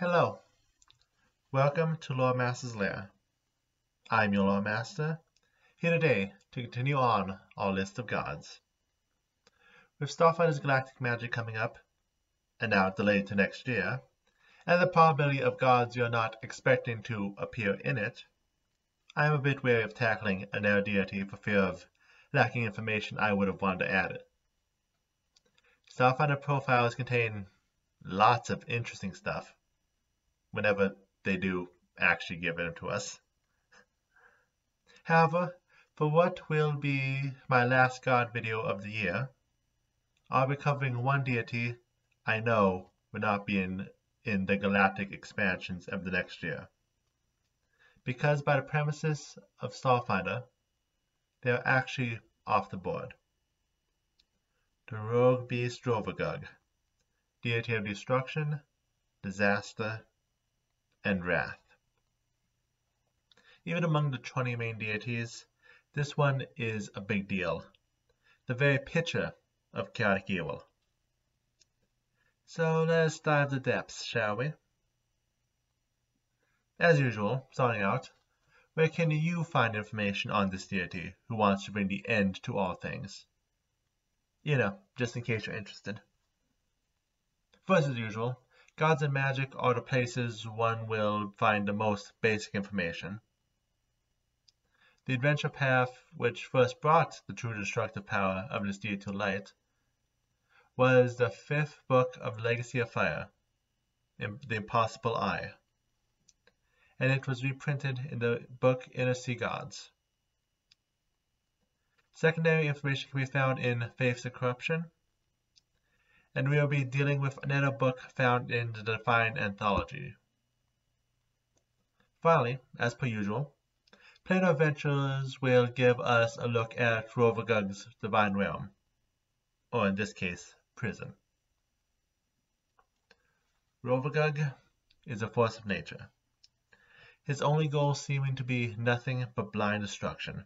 Hello, welcome to Loremaster's Lair. I'm your Loremaster, here today to continue on our list of gods. With Starfighter's Galactic Magic coming up, and now delayed to next year, and the probability of gods you're not expecting to appear in it, I am a bit wary of tackling another deity for fear of lacking information I would have wanted to add it. Starfighter profiles contain lots of interesting stuff, whenever they do actually give it to us. However, for what will be my last god video of the year, I'll be covering one deity I know will not be in the galactic expansions of the next year. Because by the premises of Starfighter, they are actually off the board. The rogue beast Rovagug, deity of destruction, disaster, and wrath. Even among the 20 main deities, this one is a big deal, the very picture of chaotic evil. So let us dive the depths, shall we? As usual, starting out, where can you find information on this deity who wants to bring the end to all things? You know, just in case you're interested. First, as usual, Gods and Magic are the places one will find the most basic information. The adventure path which first brought the true destructive power of this deity to light was the 5th book of Legacy of Fire, The Impossible Eye, and it was reprinted in the book Inner Sea Gods. Secondary information can be found in Faiths of Corruption, and we will be dealing with another book found in the Defined Anthology. Finally, as per usual, Planar Adventures will give us a look at Rovagug's Divine Realm, or in this case, prison. Rovagug is a force of nature, his only goal seeming to be nothing but blind destruction.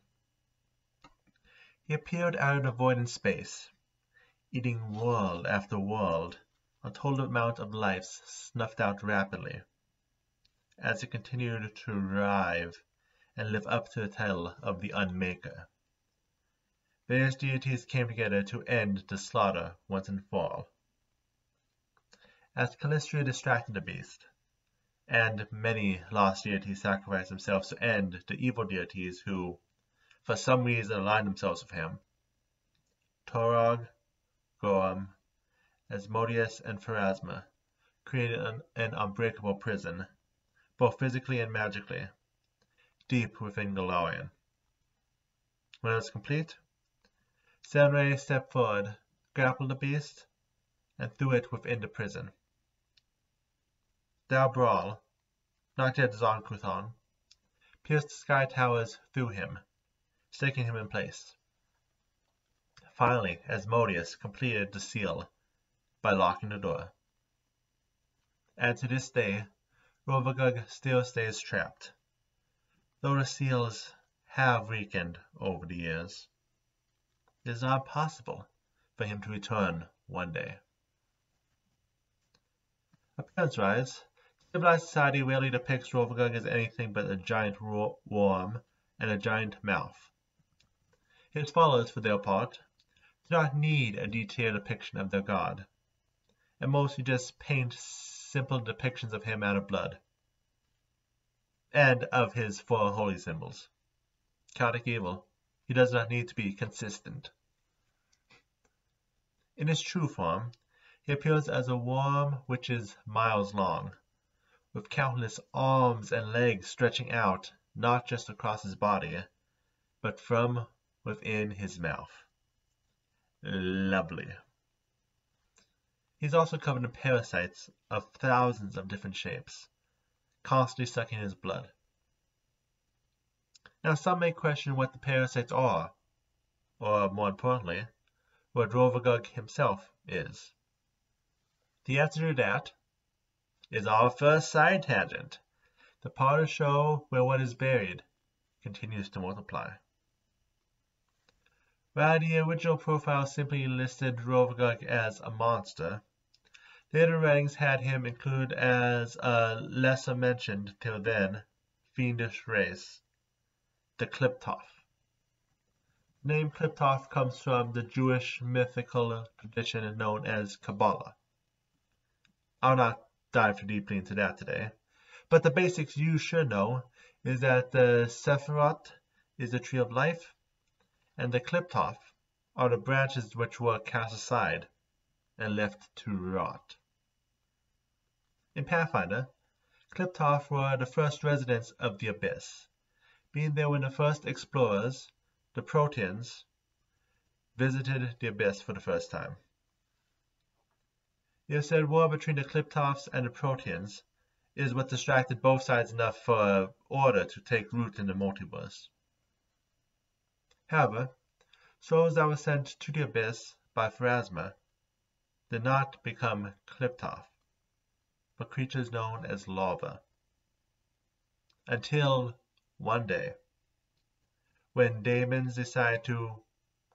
He appeared out of the void in space, eating world after world, until the amount of lives snuffed out rapidly, as he continued to rive and live up to the title of the Unmaker. Various deities came together to end the slaughter once and for all. As Calistria distracted the beast, and many lost deities sacrificed themselves to end the evil deities who, for some reason, aligned themselves with him, Torog, Gorm, Asmodeus, and Pharasma created an unbreakable prison, both physically and magically, deep within Golarion. When it was complete, Senray stepped forward, grappled the beast, and threw it within the prison. Thou Brawl, not yet Zonkuthon, pierced the sky towers through him, sticking him in place. Finally, Asmodeus completed the seal by locking the door. And to this day, Rovagug still stays trapped, though the seals have weakened over the years. It is not possible for him to return one day. Appearance-wise, civilized society rarely depicts Rovagug as anything but a giant worm and a giant mouth. His followers, for their part, do not need a detailed depiction of their god, and mostly just paint simple depictions of him out of blood, and of his 4 holy symbols. Chaotic evil, he does not need to be consistent. In his true form, he appears as a worm which is miles long, with countless arms and legs stretching out not just across his body, but from within his mouth. Lovely. He's also covered in parasites of thousands of different shapes, constantly sucking his blood. Now some may question what the parasites are, or more importantly, what Rovagug himself is. The answer to that is our first side tangent, the part of the show where what is buried continues to multiply. While the original profile simply listed Rovagug as a monster, Later writings had him included as a lesser mentioned till then fiendish race, the Qlippoth. The name Qlippoth comes from the Jewish mythical tradition known as Kabbalah. I'll not dive too deeply into that today, but the basics you should know is that the Sephiroth is the tree of life, and the Qlippoth are the branches which were cast aside and left to rot. In Pathfinder, Qlippoth were the first residents of the Abyss, being there when the first explorers, the Proteans, visited the Abyss for the first time. It is said war between the Qlippoths and the Proteans is what distracted both sides enough for order to take root in the multiverse. However, souls that were sent to the Abyss by Pharasma did not become Qlippoth, but creatures known as larvae. Until one day, when demons decide to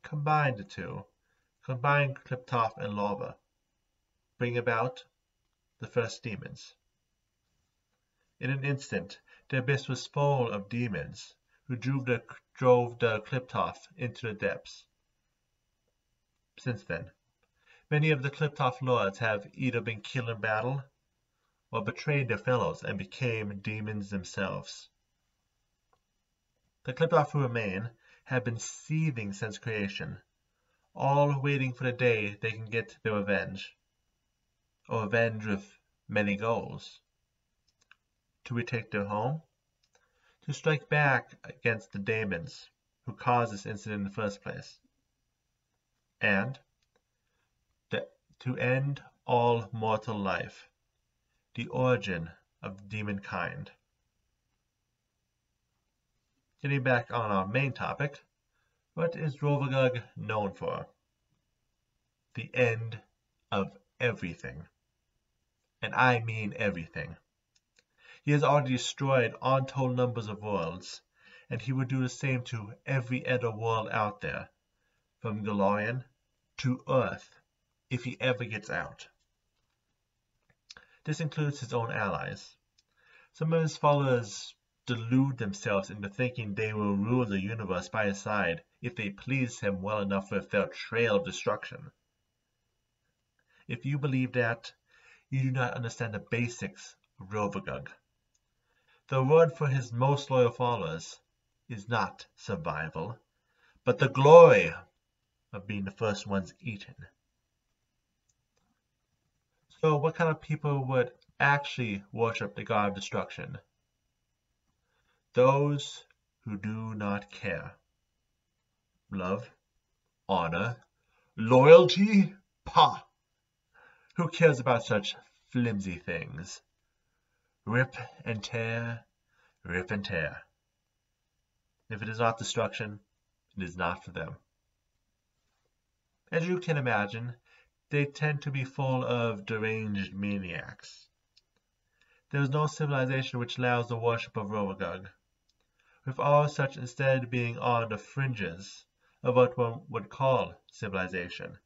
combine the two, combine Qlippoth and larvae, bring about the first demons. In an instant, the Abyss was full of demons who drove the Qlippoth into the depths. Since then, many of the Qlippoth lords have either been killed in battle or betrayed their fellows and became demons themselves. The Qlippoth who remain have been seething since creation, all waiting for the day they can get their revenge, or revenge with many goals. To retake their home, to strike back against the demons who caused this incident in the first place, and to end all mortal life, the origin of demonkind. Getting back on our main topic, what is Rovagug known for? The end of everything. And I mean everything. He has already destroyed untold numbers of worlds, and he would do the same to every other world out there, from Golarion to Earth, if he ever gets out. This includes his own allies. Some of his followers delude themselves into thinking they will rule the universe by his side if they please him well enough with their trail of destruction. If you believe that, you do not understand the basics of Rovagug. The word for his most loyal followers is not survival, but the glory of being the first ones eaten. So what kind of people would actually worship the god of destruction? Those who do not care. Love, honor, loyalty? Pah! Who cares about such flimsy things? Rip and tear, rip and tear. If it is not destruction, it is not for them. As you can imagine, they tend to be full of deranged maniacs. There is no civilization which allows the worship of Rovagug, with all such instead being on the fringes of what one would call civilization.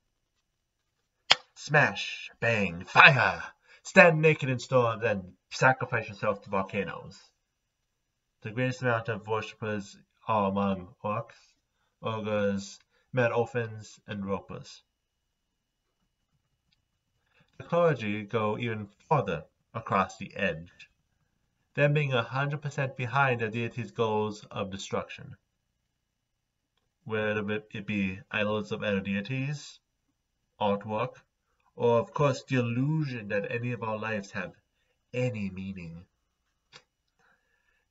Smash, bang, fire! Stand naked in storms and sacrifice yourself to volcanoes. The greatest amount of worshippers are among orcs, ogres, mad-orphans, and ropers. The clergy go even farther across the edge, them being 100% behind the deity's goals of destruction. Whether it be idols of other deities, artwork, or of course the illusion that any of our lives have any meaning.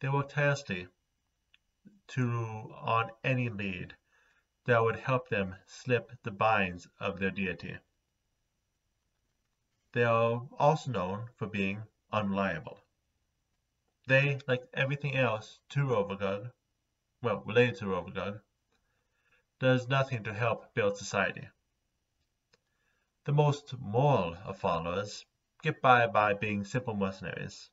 They work tirelessly on any lead that would help them slip the binds of their deity. They are also known for being unreliable. They, like everything else related to Rovagug, does nothing to help build society. The most moral of followers get by being simple mercenaries,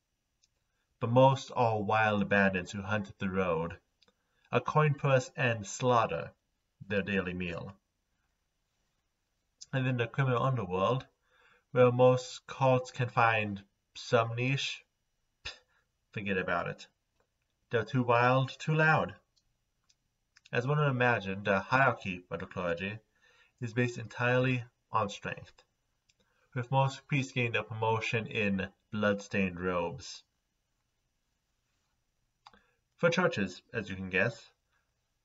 but most are wild bandits who hunt the road, a coin purse and slaughter their daily meal. And in the criminal underworld, where most cults can find some niche, forget about it. They're too wild, too loud. As one would imagine, the hierarchy of the clergy is based entirely on strength, with most priests getting their promotion in blood-stained robes. For churches, as you can guess,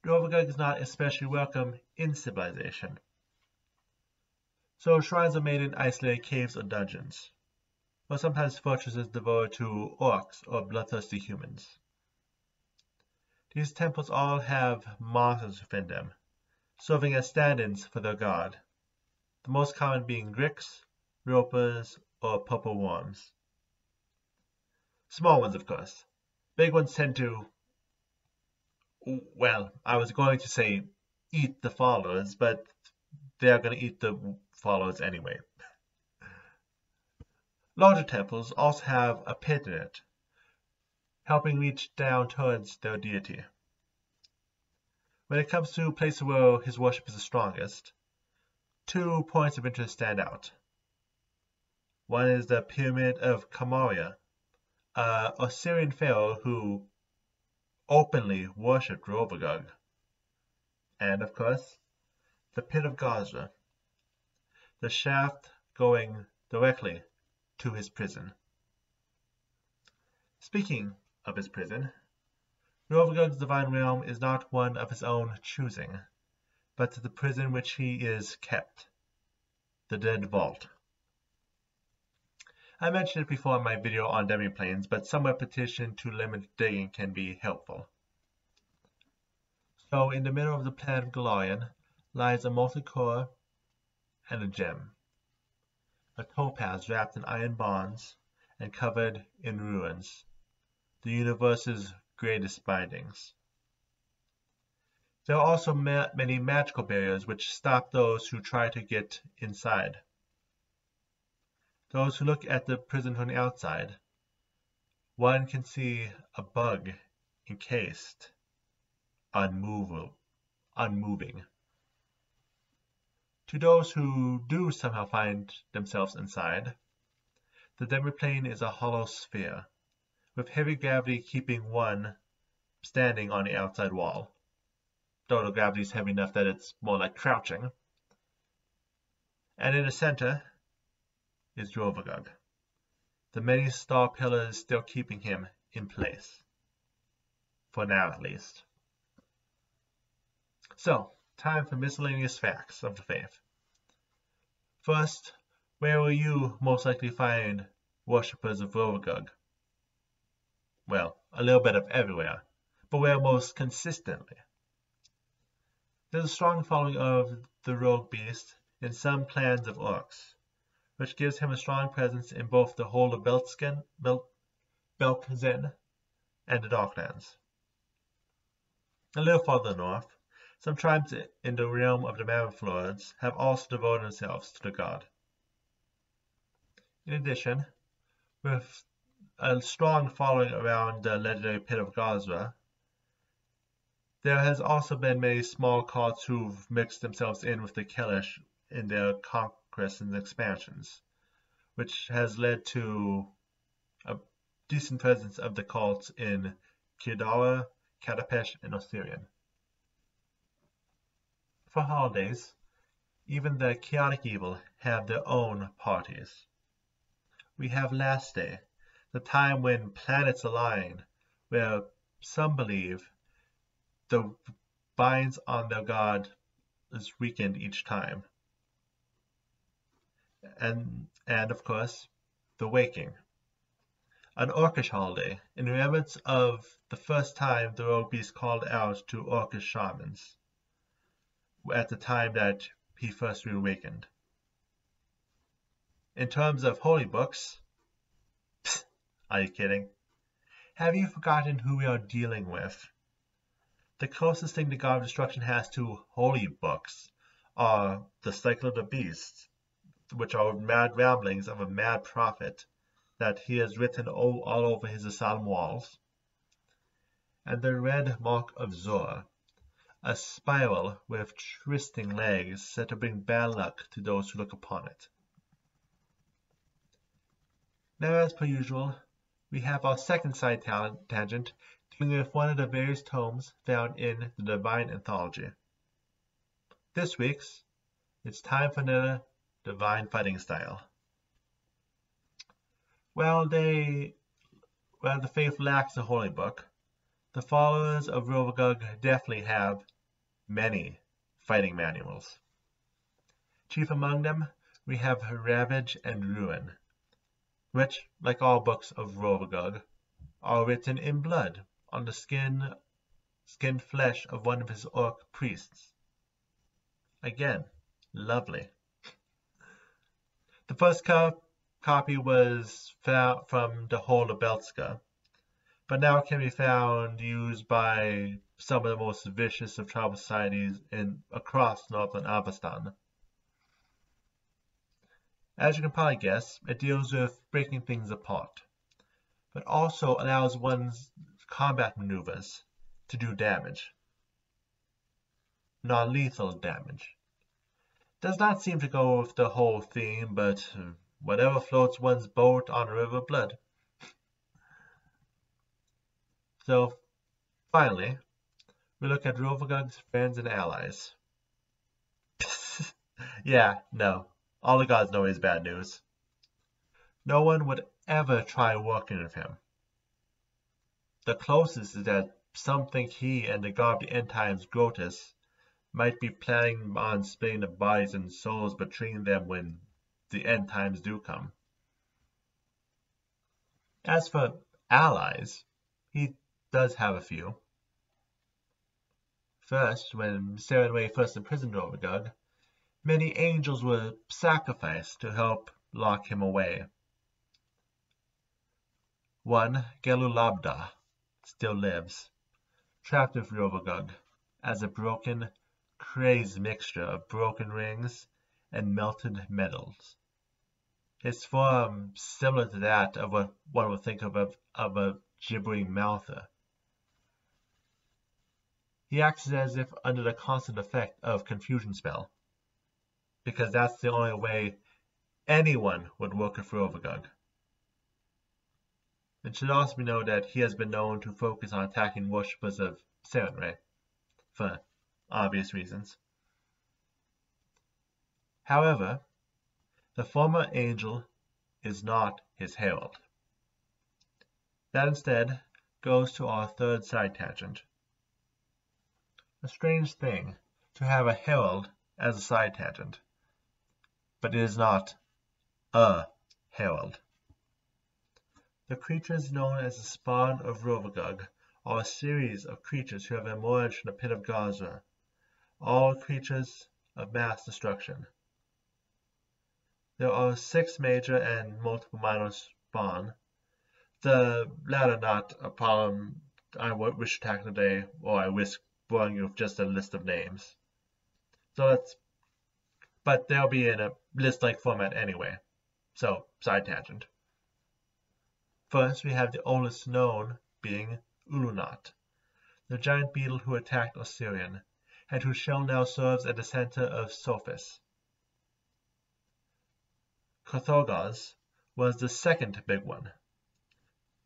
Rovagug is not especially welcome in civilization. So shrines are made in isolated caves or dungeons, or sometimes fortresses devoted to orcs or bloodthirsty humans. These temples all have monsters within them, serving as stand-ins for their god, the most common being gricks, ropers, or purple worms. Small ones, of course. Big ones tend to, well, I was going to say eat the followers, but they're going to eat the followers anyway. Larger temples also have a pit in it, helping reach down towards their deity. When it comes to places where his worship is the strongest, 2 points of interest stand out. One is the Pyramid of Kamaria, an Assyrian pharaoh who openly worshipped Rovagug. And of course, the Pit of Gaza, the shaft going directly to his prison. Speaking of his prison, Rovagug's divine realm is not one of his own choosing, but the prison which he is kept, the Dead Vault. I mentioned it before in my video on demiplanes, but some repetition to limit digging can be helpful. So in the middle of the planet of Golarion lies a molten core and a gem, a topaz wrapped in iron bonds and covered in ruins, the universe's greatest bindings. There are also many magical barriers which stop those who try to get inside. Those who look at the prison from the outside, one can see a bug encased, unmoving. To those who do somehow find themselves inside, the demiplane is a hollow sphere, with heavy gravity keeping one standing on the outside wall, though the gravity is heavy enough that it's more like crouching. And in the center is Rovagug, the many star pillars still keeping him in place, for now at least. So, time for miscellaneous facts of the faith. First, where will you most likely find worshippers of Rovagug? Well, a little bit of everywhere, but where most consistently? There's a strong following of the rogue beast in some clans of orcs, which gives him a strong presence in both the whole of Belkzen and the Darklands. A little farther north, some tribes in the realm of the Mammoth Lords have also devoted themselves to the god. In addition, with a strong following around the legendary Pit of Gaza, there has also been many small cults who've mixed themselves in with the Kelish in their conquests and expansions, which has led to a decent presence of the cults in Kidawa, Katapesh, and Osirian. For holidays, even the chaotic evil have their own parties. We have Last Day, the time when planets align, where some believe the binds on their god is weakened each time. And of course, the Waking, an orcish holiday in remembrance of the first time the rogue beast called out to orcish shamans, at the time that he first reawakened. In terms of holy books, are you kidding? Have you forgotten who we are dealing with? The closest thing the God of Destruction has to holy books are the Cycle of the Beast, which are mad ramblings of a mad prophet that he has written all over his asylum walls, and the Red Mark of Zor, a spiral with twisting legs said to bring bad luck to those who look upon it. Now, as per usual, we have our second side tangent dealing with one of the various tomes found in the Divine Anthology. This week's, it's time for another Divine Fighting Style. While the faith lacks a holy book, the followers of Rovagug definitely have many fighting manuals. Chief among them, we have Ravage and Ruin, which, like all books of Rovagug, are written in blood on the skinned flesh of one of his orc priests. Again, lovely. The first copy was found from the Hold of Beltska, but now can be found used by some of the most vicious of tribal societies across northern Avestan. As you can probably guess, it deals with breaking things apart, but also allows one's combat maneuvers to do damage. Non-lethal damage. Does not seem to go with the whole theme, but whatever floats one's boat on a river of blood. So, finally, we look at Rovagug's friends and allies. Yeah, no. All the gods know he's bad news. No one would ever try working with him. The closest is that some think he and the god of the end times, Grotus, might be planning on splitting the bodies and souls between them when the end times do come. As for allies, he does have a few. First, when Serenway first imprisoned Rovagug, many angels were sacrificed to help lock him away. One, Gelulabda, still lives, trapped with Rovagug as a broken, crazed mixture of broken rings and melted metals. His form similar to that of what one would think of a gibbering mouther. He acts as if under the constant effect of confusion spell, because that's the only way anyone would work with Rovagug. It should also be noted that he has been known to focus on attacking worshippers of Serenray, for obvious reasons. However, the former angel is not his herald. That instead goes to our third side tangent. A strange thing to have a herald as a side tangent, but it is not a herald. The creatures known as the spawn of Rovagug are a series of creatures who have emerged from the pit of Gaza, all creatures of mass destruction. There are 6 major and multiple minor spawn, the latter not a problem I wish to tackle today, or I risk boring you with just a list of names. But they'll be in a list-like format anyway, so side tangent. First, we have the oldest known being Ulunat, the giant beetle who attacked Osirian, and whose shell now serves at the center of Sophis. Kothogos was the second big one,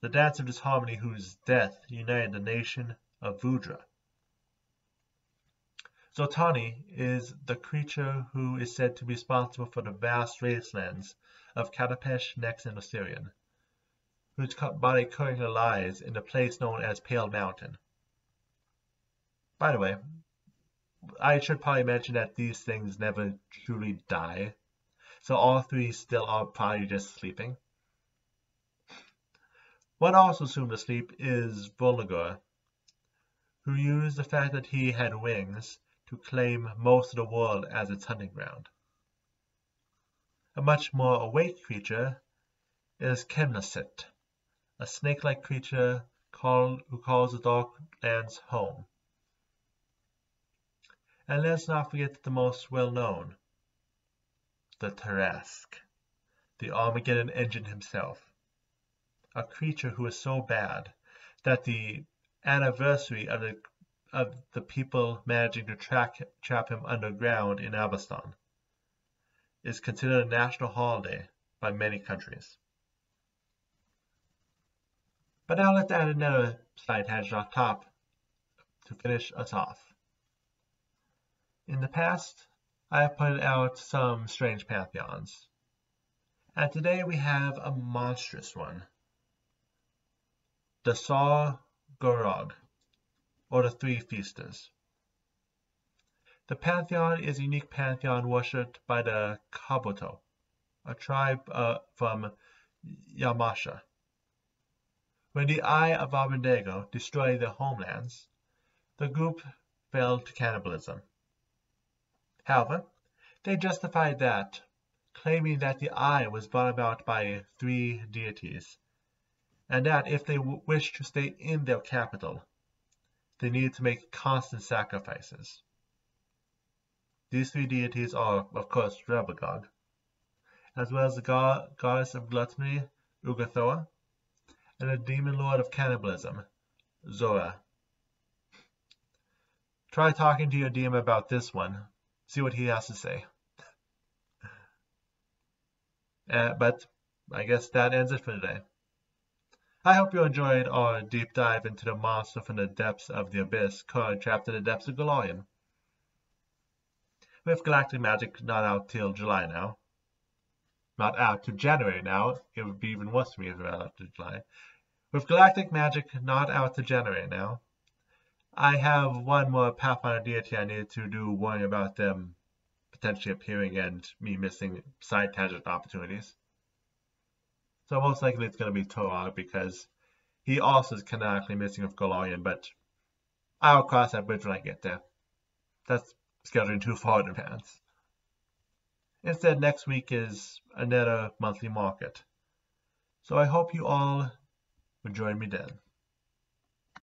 the dance of disharmony whose death united the nation of Vudra. Zoltani is the creature who is said to be responsible for the vast wastelands of Katapesh, Nex, and Osirian, whose body currently lies in the place known as Pale Mountain. By the way, I should probably mention that these things never truly die, so all 3 still are probably just sleeping. One also assumed asleep is Volnagor, who used the fact that he had wings to claim most of the world as its hunting ground. A much more awake creature is Kemnasit, a snake-like creature who calls the Darklands home. And let's not forget the most well-known, the Tarask, the Armageddon engine himself, a creature who is so bad that the anniversary of the people managing to trap him underground in Avestan is considered a national holiday by many countries. But now let's add another side tangent on top to finish us off. In the past, I have pointed out some strange pantheons, and today we have a monstrous one. The Rovagug, or the Three Feasters. The pantheon is a unique pantheon worshipped by the Qlippoth, a tribe from Yamasha. When the Eye of Rouge destroyed their homelands, the group fell to cannibalism. However, they justified that, claiming that the Eye was brought about by three deities, and that if they wished to stay in their capital, they needed to make constant sacrifices. These three deities are, of course, Rovagug, as well as the goddess of gluttony, Qlippoth, and the demon lord of cannibalism, Zora. Try talking to your demon about this one. See what he has to say. But I guess that ends it for today. I hope you enjoyed our deep dive into the monster from the depths of the abyss, currently trapped in the depths of Golarion. With Galactic Magic not out till July now. Not out to January now. It would be even worse for me if it were out to July. With Galactic Magic not out to January now, I have one more Pathfinder deity I need to do, worrying about them potentially appearing and me missing side tangent opportunities. So most likely it's going to be Torog, because he also is canonically missing with Golarion, but I'll cross that bridge when I get there. That's scheduling too far in advance. Instead, next week is another monthly market. So I hope you all will join me then.